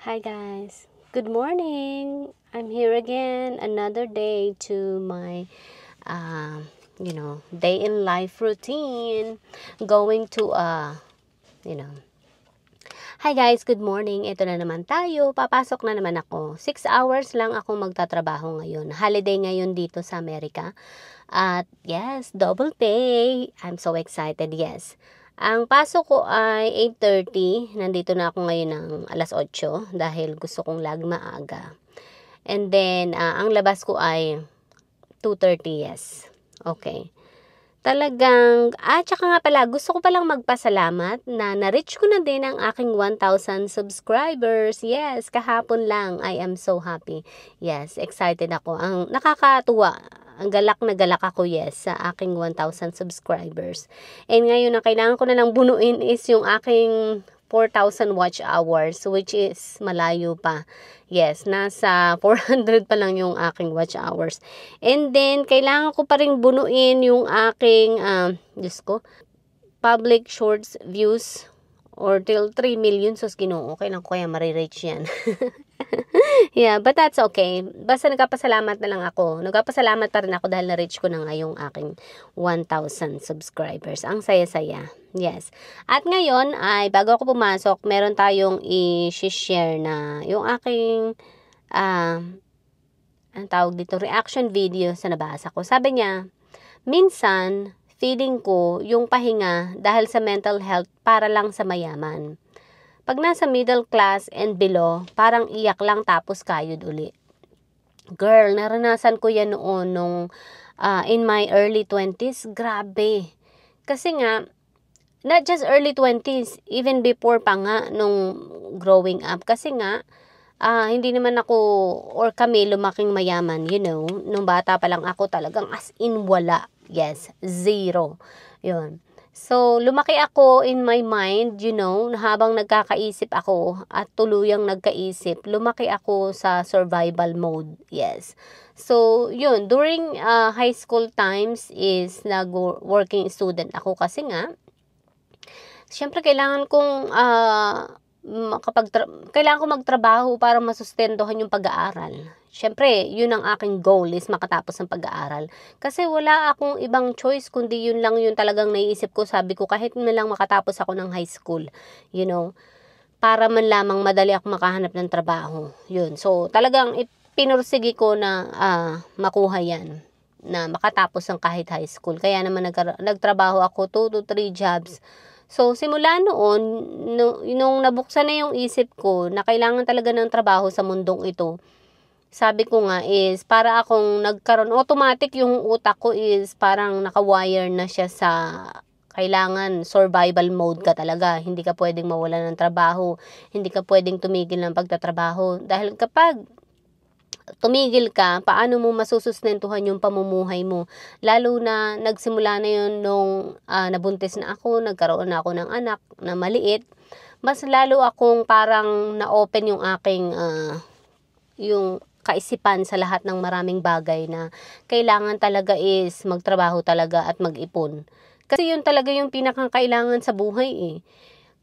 Hi guys, good morning. I'm here again another day to my day in life routine, going to you know hi guys, good morning. Ito na naman tayo. Papasok na naman ako. 6 hours lang ako magtatrabaho ngayon. Holiday ngayon dito sa Amerika. At yes, double pay. I'm so excited, yes. Ang pasok ko ay 8:30. Nandito na ako ngayon ng alas 8 dahil gusto kong lag maaga. And then, ang labas ko ay 2:30, yes. Okay. Talagang, tsaka nga pala, gusto ko palang magpasalamat na na-reach ko na din ang aking 1,000 subscribers. Yes, kahapon lang. I am so happy. Yes, excited ako. Ang nakakatuwa, ang galak na galak ako, yes, sa aking 1,000 subscribers. And ngayon, ang kailangan ko na lang bunuin is yung aking 4,000 watch hours, which is malayo pa. Yes, nasa 400 pa lang yung aking watch hours. And then, kailangan ko pa rin bunuin yung aking, public shorts views or till 3 million. So, Ginoo, okay lang ko kaya marireach yan. Yeah, but that's okay. Basta nagpapasalamat na lang ako. Nagpapasalamat pa rin ako dahil na-reach ko na nga yung aking 1,000 subscribers. Ang saya-saya. Yes. At ngayon, ay bago ako pumasok, meron tayong i-share na yung aking, ang tawag dito, reaction video sa nabasa ko. Sabi niya, minsan, feeling ko yung pahinga dahil sa mental health para lang sa mayaman. Pag nasa middle class and below, parang iyak lang tapos kayod uli. Girl, naranasan ko yan noon nung in my early 20s. Grabe. Kasi nga, not just early 20s, even before pa nga nung growing up. Kasi nga, hindi naman ako or kami lumaking mayaman, Nung bata pa lang ako talagang as in wala. Yes, zero. Yun. So, lumaki ako in my mind, habang nagkakaisip ako at tuluyang nagkaisip, lumaki ako sa survival mode, yes. So, yun, during high school times is nag-working student ako kasi nga, syempre kailangan kong kailangan ko magtrabaho para masustentuhan yung pag-aaral. Syempre, yun ang aking goal is makatapos ng pag-aaral. Kasi wala akong ibang choice kundi yun lang yung talagang naiisip ko. Sabi ko kahit na lang makatapos ako ng high school, para man lamang madali ako makahanap ng trabaho. Yun. So, talagang pinursigi ko na makuha yan, na makatapos ng kahit high school. Kaya naman nagtrabaho ako 2 to 3 jobs. So, simula noon, nung nabuksan na yung isip ko na kailangan talaga ng trabaho sa mundong ito, sabi ko nga is, para akong nagkaroon, automatic yung utak ko is parang nakawire na siya sa kailangan survival mode ka talaga. Hindi ka pwedeng mawala ng trabaho, hindi ka pwedeng tumigil ng pagtatrabaho. Dahil kapag tumigil ka, paano mo masusustentuhan yung pamumuhay mo? Lalo na nagsimula na yun nung nabuntis na ako, nagkaroon na ako ng anak na maliit. Mas lalo akong parang na-open yung aking yung kaisipan sa lahat ng maraming bagay na kailangan talaga is magtrabaho talaga at mag-ipon. Kasi yun talaga yung pinakakailangan sa buhay eh.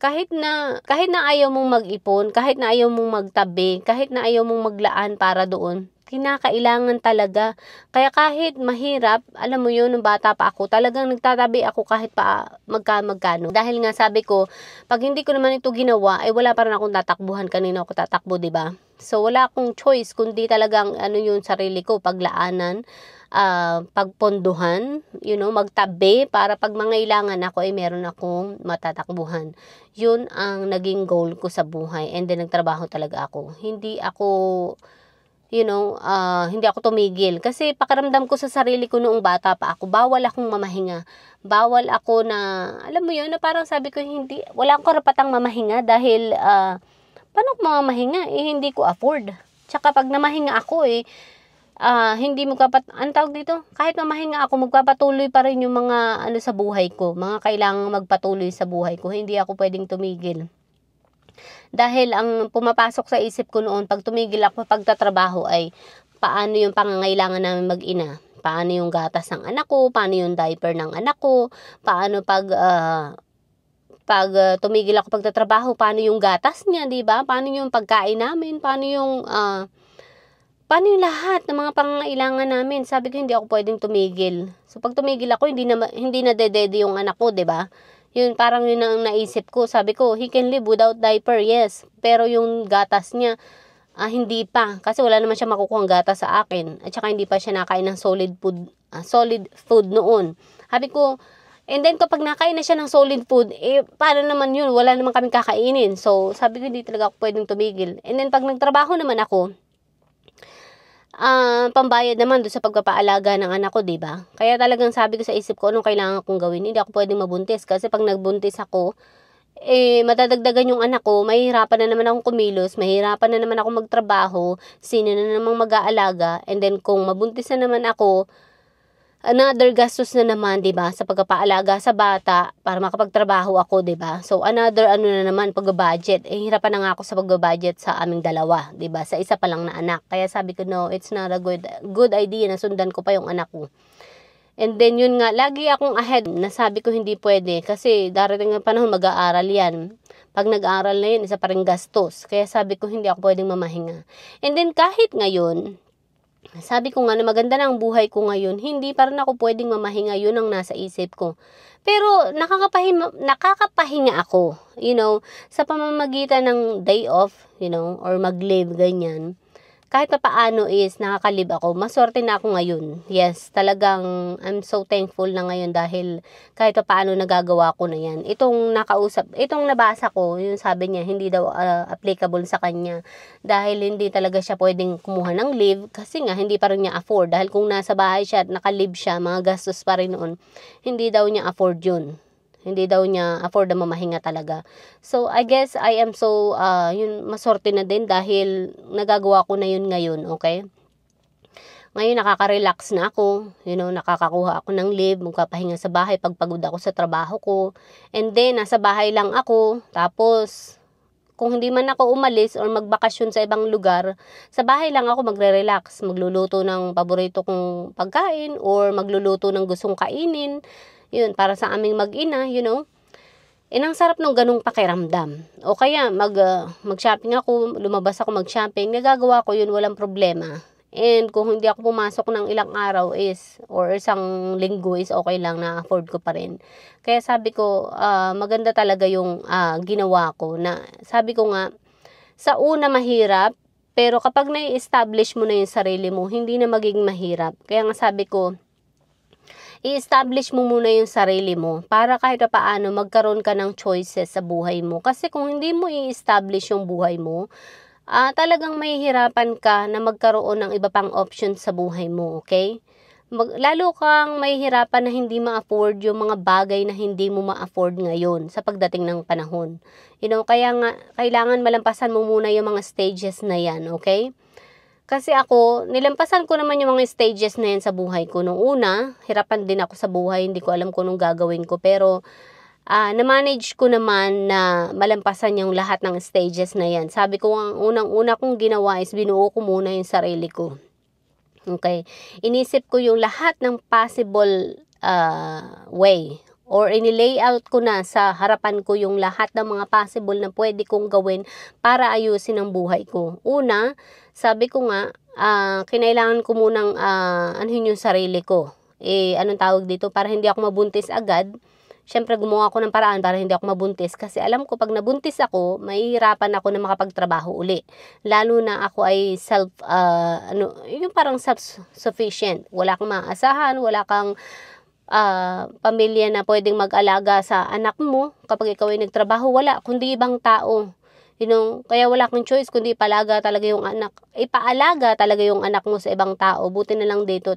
Kahit na ayaw mong mag-ipon, kahit na ayaw mong magtabi, kahit na ayaw mong maglaan para doon, kinakailangan talaga. Kaya kahit mahirap, alam mo yun, nung bata pa ako, talagang nagtatabi ako kahit pa magkano. Dahil nga sabi ko, pag hindi ko naman ito ginawa, ay wala pa rin akong tatakbuhan. Kanina ako tatakbo, diba? So wala akong choice, kundi talagang yung sarili ko, paglaanan, pagponduhan, magtabi para pag mangailangan ako ay meron akong matatakbuhan. Yun ang naging goal ko sa buhay, and then nagtrabaho talaga ako. Hindi ako tumigil kasi pakiramdam ko sa sarili ko noong bata pa ako, bawal akong mamahinga. Bawal ako na, alam mo yun, na parang sabi ko, wala akong karapatang mamahinga dahil paano ko mamahinga? Hindi ko afford. Tsaka pag namahinga ako hindi ang tawag dito, kahit mamahinga ako, magpapatuloy pa rin yung mga sa buhay ko, mga kailangang magpatuloy sa buhay ko. Hindi ako pwedeng tumigil. Dahil ang pumapasok sa isip ko noon, pag tumigil ako pagtatrabaho ay, paano yung pangangailangan namin mag-ina? Paano yung gatas ng anak ko? Paano yung diaper ng anak ko? Paano pag Pag tumigil ako pagtatrabaho, paano yung gatas niya, 'di ba? Paano yung pagkain namin? Paano yung lahat ng mga pangangailangan namin? Sabi ko, hindi ako pwedeng tumigil. So, pag tumigil ako, hindi na dedede yung anak ko, 'di ba? Yun, parang yun ang naisip ko. Sabi ko, he can live without diaper, yes. Pero yung gatas niya, hindi pa. Kasi wala naman siya makukuhang gatas sa akin. At saka hindi pa siya nakain ng solid food noon. Sabi ko, and then kapag nakain na siya ng solid food, paano naman yun? Wala naman kaming kakainin. So, sabi ko, hindi talaga ako pwedeng tumigil. And then pag nagtrabaho naman ako, pambayad naman doon sa pagpapaalaga ng anak ko, 'di ba? Kaya talagang sabi ko sa isip ko, anong kailangan kong gawin? Hindi ako pwedeng mabuntis kasi pag nagbuntis ako, madadagdagan yung anak ko, mahihirapan na naman akong kumilos, mahihirapan na naman akong magtrabaho, sino na namang mag-aalaga, and then kung mabuntis na naman ako, another gastos na naman, 'di ba, sa pagpapaalaga sa bata para makapagtrabaho ako, 'di ba? So another na naman pag-budget. Hirapan na nga ako sa pag-budget sa aming dalawa, 'di ba? Sa isa pa lang na anak. Kaya sabi ko, no, it's not a good idea na sundan ko pa yung anak ko. And then yun nga, lagi akong ahead na sabi ko hindi pwede kasi darating ang panahon mag-aaral yan. Pag nag-aaral na yun, isa pa rin gastos. Kaya sabi ko hindi ako pwedeng mamahinga. And then kahit ngayon, sabi ko nga na maganda na ang buhay ko ngayon, hindi pa rin ako pwedeng mamahinga, yun ang nasa isip ko. Pero nakakapahinga ako, sa pamamagitan ng day off, or mag-leave, ganyan. Kahit pa paano is nakakalib ako. Maswerte na ako ngayon. Yes, talagang I'm so thankful na ngayon dahil kahit pa paano nagagawa ko na yan. Itong nabasa ko, yung sabi niya, hindi daw applicable sa kanya. Dahil hindi talaga siya pwedeng kumuha ng leave kasi nga hindi pa rin niya afford. Dahil kung nasa bahay siya at nakalib siya, mga gastos pa rin noon, hindi daw niya afford yun. Hindi daw niya afford na mamahinga talaga. So, I guess I am so, maswerte na din dahil nagagawa ko na yun ngayon, okay? Ngayon, nakaka-relax na ako. Nakakakuha ako ng leave, magpapahinga sa bahay pag pagod ako sa trabaho ko. And then, nasa bahay lang ako. Tapos, kung hindi man ako umalis or magbakasyon sa ibang lugar, sa bahay lang ako magre-relax. Magluluto ng paborito kong pagkain or magluluto ng gustong kainin. Yun, para sa aming mag-ina, ang sarap ng ganung pakiramdam. O kaya, mag-shopping ako, lumabas ako mag-shopping, nagagawa ko yun, walang problema. And kung hindi ako pumasok ng ilang araw or isang linggo is okay lang, na-afford ko pa rin. Kaya sabi ko, maganda talaga yung ginawa ko. Na, sabi ko nga, sa una mahirap, pero kapag na-establish mo na yung sarili mo, hindi na magiging mahirap. Kaya nga sabi ko, i-establish mo muna yung sarili mo para kahit paano magkaroon ka ng choices sa buhay mo. Kasi kung hindi mo i-establish yung buhay mo, talagang mahihirapan ka na magkaroon ng iba pang options sa buhay mo, okay? Lalo kang mahihirapan na hindi ma-afford yung mga bagay na hindi mo ma-afford ngayon sa pagdating ng panahon. Kaya nga, kailangan malampasan mo muna yung mga stages na yan, okay? Kasi ako, nilampasan ko naman yung mga stages na yan sa buhay ko. Nung una, hirapan din ako sa buhay, hindi ko alam kung anong gagawin ko. Pero, na-manage ko naman na malampasan yung lahat ng stages na yan. Sabi ko, ang unang-una kong ginawa is binuo ko muna yung sarili ko. Okay? Inisip ko yung lahat ng possible way. Or ini-layout ko na sa harapan ko yung lahat ng mga possible na pwede kong gawin para ayusin ang buhay ko. Una, sabi ko nga, kinailangan ko munang anuhin yung sarili ko. Anong tawag dito? Para hindi ako mabuntis agad. Siyempre, gumawa ako ng paraan para hindi ako mabuntis. Kasi alam ko, pag nabuntis ako, mahihirapan ako na makapagtrabaho uli. Lalo na ako ay yung parang self-sufficient. Wala kang maasahan, wala kang pamilya na pwedeng mag-alaga sa anak mo kapag ikaw ay nagtrabaho, wala, kundi ibang tao. Kaya wala kang choice kundi ipaalaga talaga yung anak mo sa ibang tao. Buti na lang dito,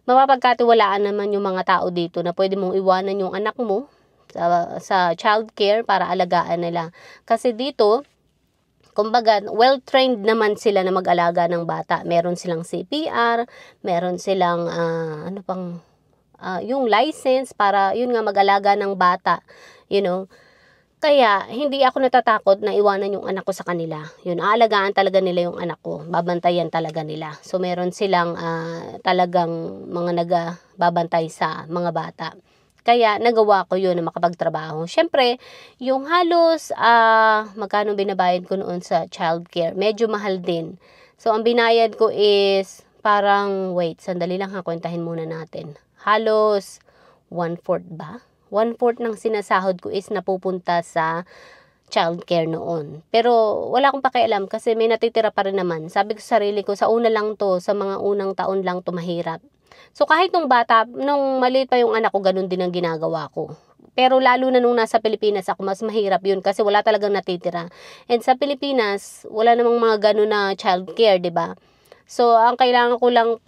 mapapagkatiwalaan naman yung mga tao dito na pwede mong iwanan yung anak mo sa child care para alagaan nila. Kasi dito, kumbaga, well-trained naman sila na mag-alaga ng bata. Meron silang CPR, meron silang, yung license para, yun nga, mag-alaga ng bata. Kaya, hindi ako natatakot na iwanan yung anak ko sa kanila. Aalagaan talaga nila yung anak ko. Babantayan talaga nila. So, meron silang talagang mga nagbabantay sa mga bata. Kaya nagawa ko yun na makapagtrabaho. Siyempre, yung halos magkano binabayad ko noon sa childcare, medyo mahal din. So, ang binayad ko is parang, wait, sandali lang ha, kwentahin muna natin. Halos 1/4 ba? 1/4 ng sinasahod ko is napupunta sa childcare noon. Pero wala akong pakialam kasi may natitira pa rin naman. Sabi ko sa sarili ko, sa una lang to, sa mga unang taon lang to mahirap. So kahit nung bata, nung maliit pa yung anak ko, ganun din ang ginagawa ko. Pero lalo na nung nasa Pilipinas ako, mas mahirap yun kasi wala talagang natitira. And sa Pilipinas, wala namang mga ganun na childcare, 'di ba? So ang kailangan ko lang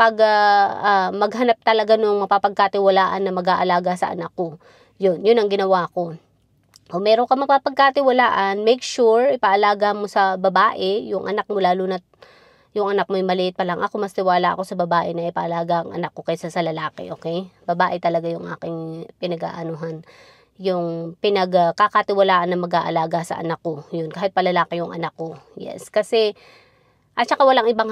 maghanap talaga nung mapapagkatiwalaan na mag-aalaga sa anak ko. Yun ang ginawa ko. Kung meron ka mapapagkatiwalaan, make sure ipaalaga mo sa babae, yung anak mo, lalo na yung anak mo yung maliit pa lang. Ako, mas tiwala ako sa babae na ipaalaga ang anak ko kaysa sa lalaki, okay? Babae talaga yung aking pinag-aanuhan. Yung pinagkakatiwalaan na mag-aalaga sa anak ko. Yun, kahit palalaki yung anak ko. Yes, kasi, at saka walang ibang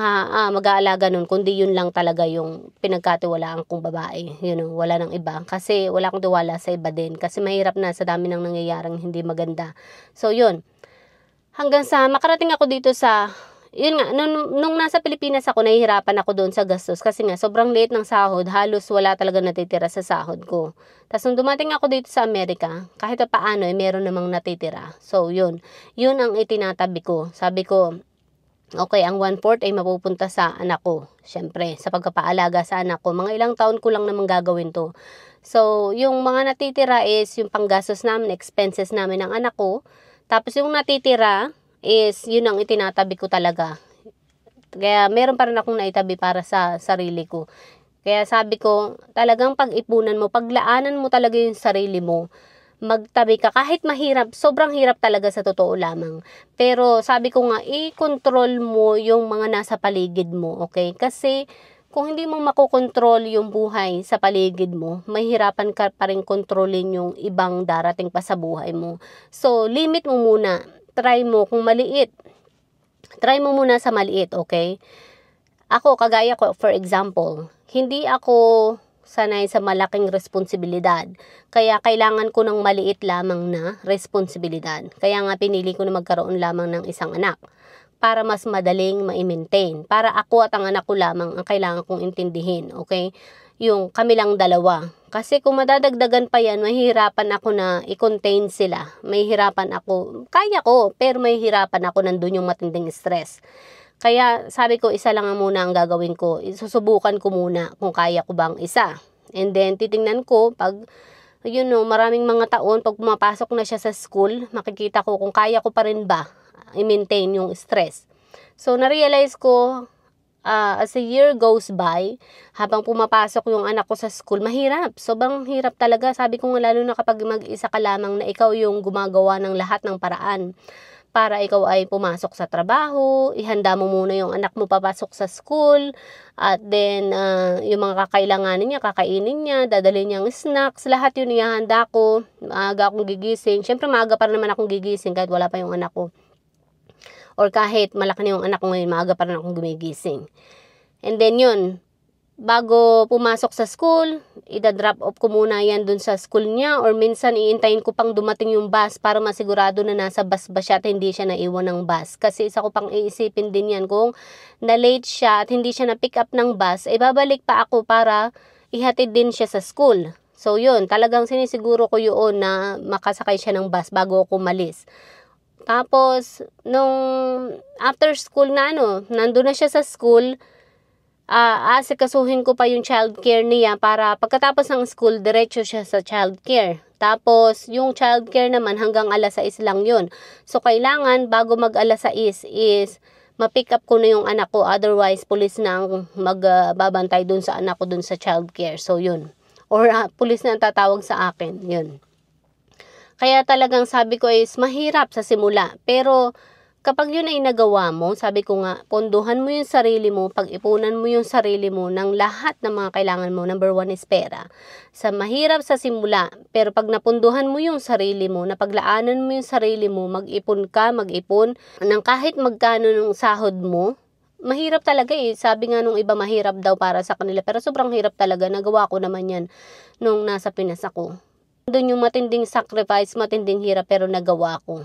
mag-aalaga nun, kundi yun lang talaga yung pinagkatiwalaan kong babae. Yun, wala nang iba. Kasi wala akong tiwala sa iba din. Kasi mahirap na sa dami ng nangyayaring hindi maganda. So, yun. Hanggang sa makarating ako dito sa yun nga, nung nasa Pilipinas ako, nahihirapan ako doon sa gastos kasi nga, sobrang liit ng sahod, halos wala talaga natitira sa sahod ko. Tapos nung dumating ako dito sa Amerika, kahit pa paano, meron namang natitira. So, yun ang itinatabi ko. Sabi ko, okay, ang 1/4 ay mapupunta sa anak ko. Siyempre, sa pagpapaalaga sa anak ko, mga ilang taon ko lang naman gagawin to. So, yung mga natitira is yung panggastos namin, expenses namin ng anak ko. Tapos yung natitira is yun ang itinatabi ko talaga. Kaya meron pa rin akong naitabi para sa sarili ko. Kaya sabi ko, talagang pag-ipunan mo, paglaanan mo talaga yung sarili mo. Magtabi ka kahit mahirap, sobrang hirap talaga sa totoo lamang. Pero sabi ko nga, i-control mo yung mga nasa paligid mo, okay? Kasi kung hindi mo makokontrol yung buhay sa paligid mo, mahihirapan ka pa rin kontrolin yung ibang darating pa sa buhay mo. So, limit mo muna. Try mo kung maliit. Try mo muna sa maliit, okay? Ako, kagaya ko, for example, hindi ako sanay sa malaking responsibilidad. Kaya kailangan ko ng maliit lamang na responsibilidad. Kaya nga pinili ko na magkaroon lamang ng isang anak para mas madaling ma-maintain. Para ako at ang anak ko lamang ang kailangan kong intindihin, okay? Yung kami lang dalawa. Kasi kung madadagdagan pa yan, mahihirapan ako na i-contain sila. Mahihirapan ako, kaya ko, pero mahihirapan ako, nandun yung matinding stress. Kaya sabi ko, isa lang muna ang gagawin ko. Susubukan ko muna kung kaya ko bang isa. And then, titingnan ko, pag, maraming mga taon, pag pumapasok na siya sa school, makikita ko kung kaya ko pa rin ba i-maintain yung stress. So, na-realize ko, as a year goes by, habang pumapasok yung anak ko sa school, mahirap. Sobrang hirap talaga. Sabi ko nga, lalo na kapag mag-isa ka lamang na ikaw yung gumagawa ng lahat ng paraan para ikaw ay pumasok sa trabaho, ihanda mo muna yung anak mo papasok sa school, at then yung mga kakailanganin niya, kakainin niya, dadalhin niyang snacks, lahat yun ihanda ko. Maaga akong gigising. Siyempre maaga pa naman akong gigising kahit wala pa yung anak ko. Or kahit malaki na yung anak ko ngayon, maaga pa rin akong gumigising. And then yun, bago pumasok sa school, ida-drop off ko muna yan dun sa school niya. Or minsan, iintayin ko pang dumating yung bus para masigurado na nasa bus ba siya at hindi siya naiwan ng bus. Kasi isa ko pang iisipin din yan, kung na-late siya at hindi siya na-pick up ng bus, babalik pa ako para ihatid din siya sa school. So yun, talagang sinisiguro ko yun na makasakay siya ng bus bago ako malis. Tapos, nung after school na nandun na siya sa school, asikasuhin ko pa yung childcare niya para pagkatapos ng school, diretso siya sa childcare. Tapos, yung childcare naman hanggang 6:00 lang yun. So, kailangan bago mag 6:00 is ma-pick up ko na yung anak ko. Otherwise, police na ang magbabantay dun sa anak ko dun sa childcare. So, yun. Or police na ang tatawag sa akin. Yun. Kaya talagang sabi ko is mahirap sa simula. Pero kapag yun ay nagawa mo, sabi ko nga, ponduhan mo yung sarili mo, pag-ipunan mo yung sarili mo ng lahat ng mga kailangan mo. Number 1 is pera. Sa mahirap sa simula, pero pag napunduhan mo yung sarili mo, napaglaanan mo yung sarili mo, mag-ipon ka, mag-ipon ng kahit magkano ng sahod mo, mahirap talaga eh. Sabi nga nung iba, mahirap daw para sa kanila. Pero sobrang hirap talaga. Nagawa ko naman yan nung nasa Pinas ako. Doon yung matinding sacrifice, matinding hirap, pero nagawa ko.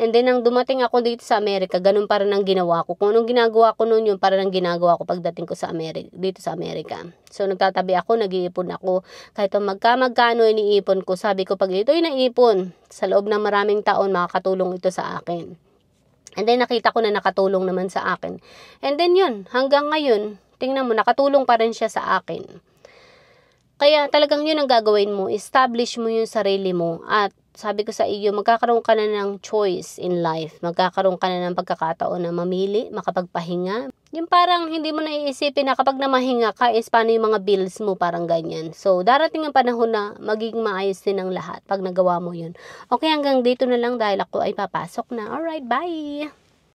And then, nang dumating ako dito sa Amerika, ganun pa rin ang ginawa ko. Kung anong ginagawa ko noon, yun pa rin ang ginagawa ko pagdating ko sa dito sa Amerika. So, nagtatabi ako, nag-iipon ako. Kahit magkano iniipon ko, sabi ko, pag ito'y naipon, sa loob ng maraming taon, makakatulong ito sa akin. And then, nakita ko na nakatulong naman sa akin. And then, yun, hanggang ngayon, tingnan mo, nakatulong pa rin siya sa akin. Kaya talagang yun ang gagawin mo, establish mo yung sarili mo, at sabi ko sa iyo, magkakaroon ka na ng choice in life, magkakaroon ka na ng pagkakataon na mamili, makapagpahinga. Yung parang hindi mo naiisipin na kapag namahinga ka is paano yung mga bills mo, parang ganyan. So darating ang panahon na magiging maayos din ang lahat pag nagawa mo yun. Okay, hanggang dito na lang dahil ako ay papasok na. Alright, bye!